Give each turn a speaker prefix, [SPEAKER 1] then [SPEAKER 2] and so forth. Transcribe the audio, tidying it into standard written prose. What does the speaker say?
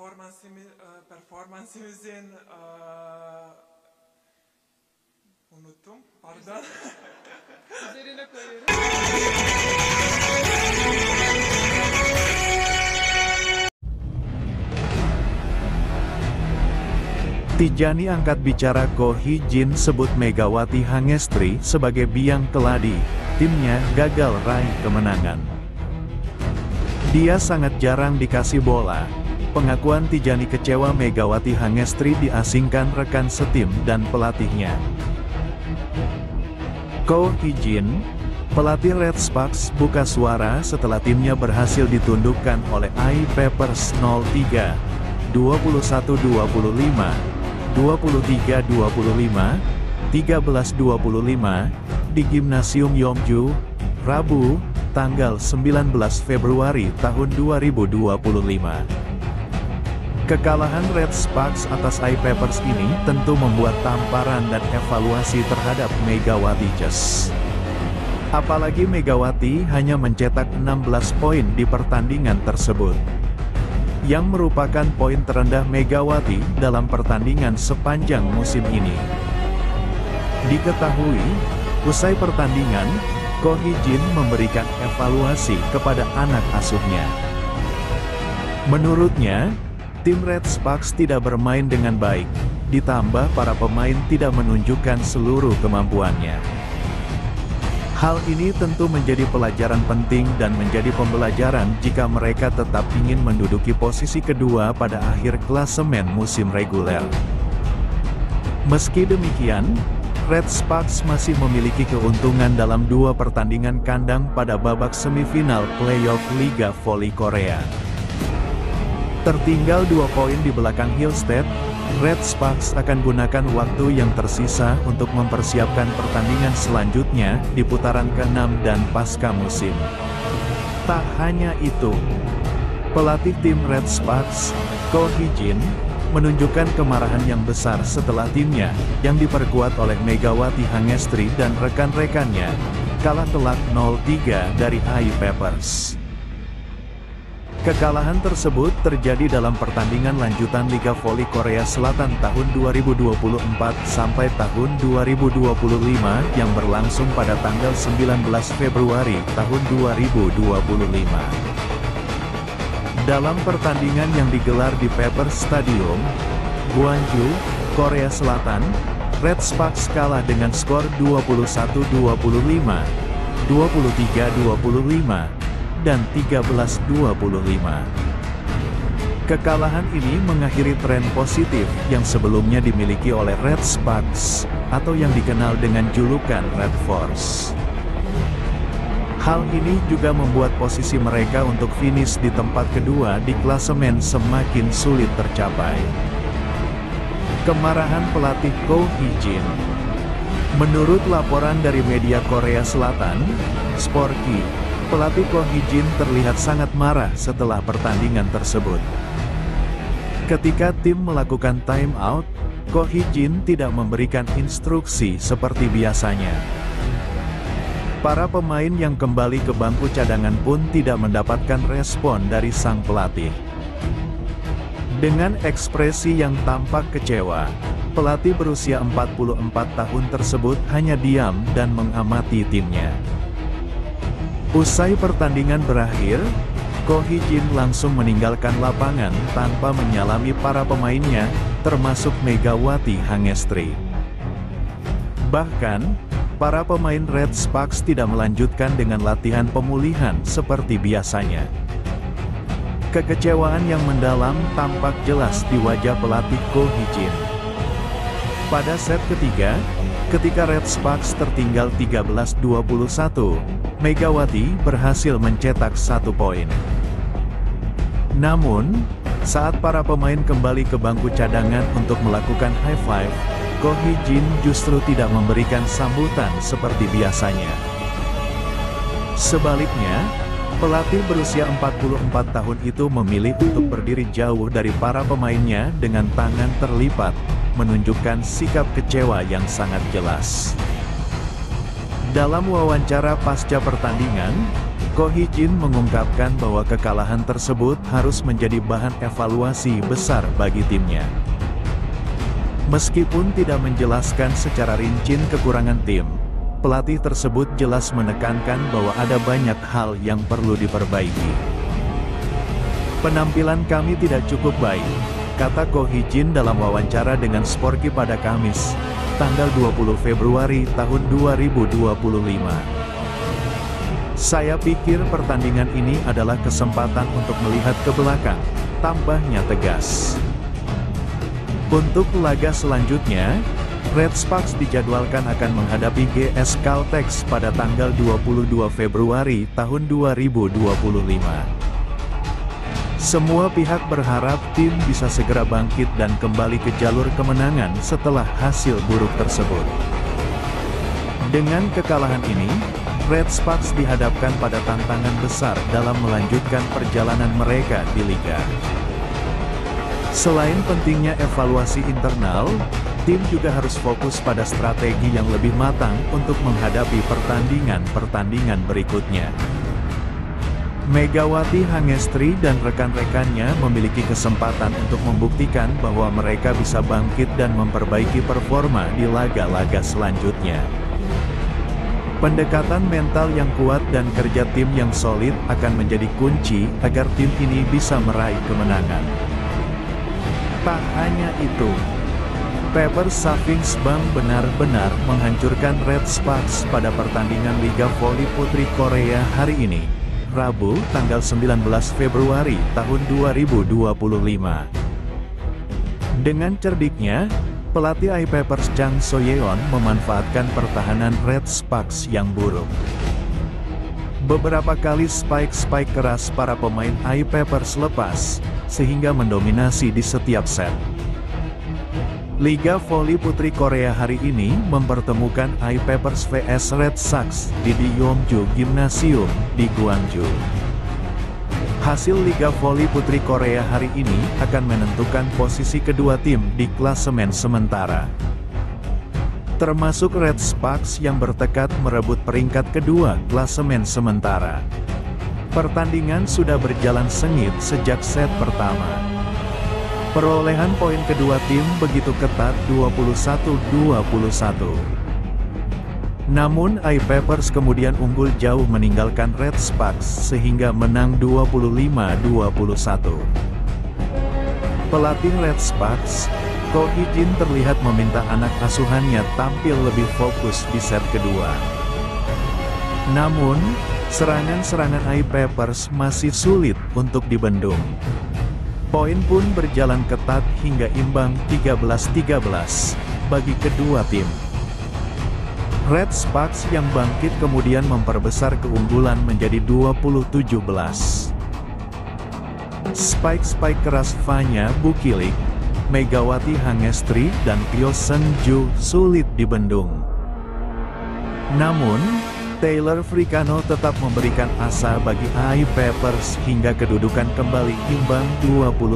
[SPEAKER 1] performansimizin unuttum, pardon.
[SPEAKER 2] Üzerine koyuyorum.
[SPEAKER 3] Tijani angkat bicara Ko Hee Jin sebut Megawati Hangestri sebagai biang keladi, timnya gagal raih kemenangan. Dia sangat jarang dikasih bola. Pengakuan Tijani kecewa Megawati Hangestri diasingkan rekan setim dan pelatihnya. Ko Hee Jin, pelatih Red Sparks, buka suara setelah timnya berhasil ditundukkan oleh AI Peppers 03, 21-25. 23-25, 13-25, di Gimnasium Yeomju, Rabu, tanggal 19 Februari tahun 2025. Kekalahan Red Sparks atas AI Peppers ini tentu membuat tamparan dan evaluasi terhadap Megawati Chess. Apalagi Megawati hanya mencetak 16 poin di pertandingan tersebut, yang merupakan poin terendah Megawati dalam pertandingan sepanjang musim ini. Diketahui, usai pertandingan, Ko Hee Jin memberikan evaluasi kepada anak asuhnya. Menurutnya, tim Red Sparks tidak bermain dengan baik, ditambah para pemain tidak menunjukkan seluruh kemampuannya. Hal ini tentu menjadi pelajaran penting dan menjadi pembelajaran jika mereka tetap ingin menduduki posisi kedua pada akhir klasemen musim reguler. Meski demikian, Red Sparks masih memiliki keuntungan dalam 2 pertandingan kandang pada babak semifinal playoff Liga Voli Korea. Tertinggal 2 poin di belakang Hillstead, Red Sparks akan gunakan waktu yang tersisa untuk mempersiapkan pertandingan selanjutnya di putaran ke-6 dan pasca musim. Tak hanya itu, pelatih tim Red Sparks, Ko Hee Jin, menunjukkan kemarahan yang besar setelah timnya, yang diperkuat oleh Megawati Hangestri dan rekan-rekannya, kalah telak 0-3 dari AI Peppers. Kekalahan tersebut terjadi dalam pertandingan lanjutan Liga Voli Korea Selatan tahun 2024 sampai tahun 2025 yang berlangsung pada tanggal 19 Februari tahun 2025. Dalam pertandingan yang digelar di Peppers Stadium, Gwangju, Korea Selatan, Red Sparks kalah dengan skor 21-25, 23-25, dan 13-25. Kekalahan ini mengakhiri tren positif yang sebelumnya dimiliki oleh Red Sparks, atau yang dikenal dengan julukan Red Force. Hal ini juga membuat posisi mereka untuk finish di tempat kedua di klasemen semakin sulit tercapai. Kemarahan pelatih Ko Hee Jin. Menurut laporan dari media Korea Selatan, Sporky, pelatih Ko Hee Jin terlihat sangat marah setelah pertandingan tersebut. Ketika tim melakukan time out, Ko Hee Jin tidak memberikan instruksi seperti biasanya. Para pemain yang kembali ke bangku cadangan pun tidak mendapatkan respon dari sang pelatih. Dengan ekspresi yang tampak kecewa, pelatih berusia 44 tahun tersebut hanya diam dan mengamati timnya. Usai pertandingan berakhir, Ko Hee Jin langsung meninggalkan lapangan tanpa menyalami para pemainnya, termasuk Megawati Hangestri. Bahkan, para pemain Red Sparks tidak melanjutkan dengan latihan pemulihan seperti biasanya. Kekecewaan yang mendalam tampak jelas di wajah pelatih Ko Hee Jin. Pada set ketiga, ketika Red Sparks tertinggal 13-21, Megawati berhasil mencetak 1 poin. Namun, saat para pemain kembali ke bangku cadangan untuk melakukan high five, Ko Hee Jin justru tidak memberikan sambutan seperti biasanya. Sebaliknya, pelatih berusia 44 tahun itu memilih untuk berdiri jauh dari para pemainnya dengan tangan terlipat, menunjukkan sikap kecewa yang sangat jelas. Dalam wawancara pasca pertandingan, Ko Hee-jin mengungkapkan bahwa kekalahan tersebut harus menjadi bahan evaluasi besar bagi timnya. Meskipun tidak menjelaskan secara rinci kekurangan tim, pelatih tersebut jelas menekankan bahwa ada banyak hal yang perlu diperbaiki. Penampilan kami tidak cukup baik, kata Ko Hee-jin dalam wawancara dengan Sporky pada Kamis, tanggal 20 Februari tahun 2025. Saya pikir pertandingan ini adalah kesempatan untuk melihat ke belakang, tambahnya tegas. Untuk laga selanjutnya, Red Sparks dijadwalkan akan menghadapi GS Caltex pada tanggal 22 Februari tahun 2025. Semua pihak berharap tim bisa segera bangkit dan kembali ke jalur kemenangan setelah hasil buruk tersebut. Dengan kekalahan ini, Red Sparks dihadapkan pada tantangan besar dalam melanjutkan perjalanan mereka di liga. Selain pentingnya evaluasi internal, tim juga harus fokus pada strategi yang lebih matang untuk menghadapi pertandingan-pertandingan berikutnya. Megawati Hangestri dan rekan-rekannya memiliki kesempatan untuk membuktikan bahwa mereka bisa bangkit dan memperbaiki performa di laga-laga selanjutnya. Pendekatan mental yang kuat dan kerja tim yang solid akan menjadi kunci agar tim ini bisa meraih kemenangan. Tak hanya itu, Pepper Savings Bank benar-benar menghancurkan Red Sparks pada pertandingan Liga Voli Putri Korea hari ini, Rabu tanggal 19 Februari tahun 2025. Dengan cerdiknya, pelatih I-Peppers Chang So-yeon memanfaatkan pertahanan Red Sparks yang buruk. Beberapa kali spike keras para pemain I-Peppers lepas, sehingga mendominasi di setiap set. Liga Voli Putri Korea hari ini mempertemukan I-Peppers vs Red Sparks di Yeomju Gymnasium di Gwangju. Hasil Liga Voli Putri Korea hari ini akan menentukan posisi kedua tim di klasemen sementara. Termasuk Red Sparks yang bertekad merebut peringkat kedua klasemen sementara. Pertandingan sudah berjalan sengit sejak set pertama. Perolehan poin kedua tim begitu ketat 21-21. Namun I-Peppers kemudian unggul jauh meninggalkan Red Sparks sehingga menang 25-21. Pelatih Red Sparks, Ko Hee-jin terlihat meminta anak asuhannya tampil lebih fokus di set kedua. Namun, serangan-serangan I-Peppers masih sulit untuk dibendung. Poin pun berjalan ketat hingga imbang 13-13 bagi kedua tim. Red Sparks yang bangkit kemudian memperbesar keunggulan menjadi 20-17. Spike keras Vanya Bukilik, Megawati Hangestri dan Pyo Seung-ju sulit dibendung. Namun, Taylor Fricano tetap memberikan asa bagi I-Peppers hingga kedudukan kembali imbang 21-21.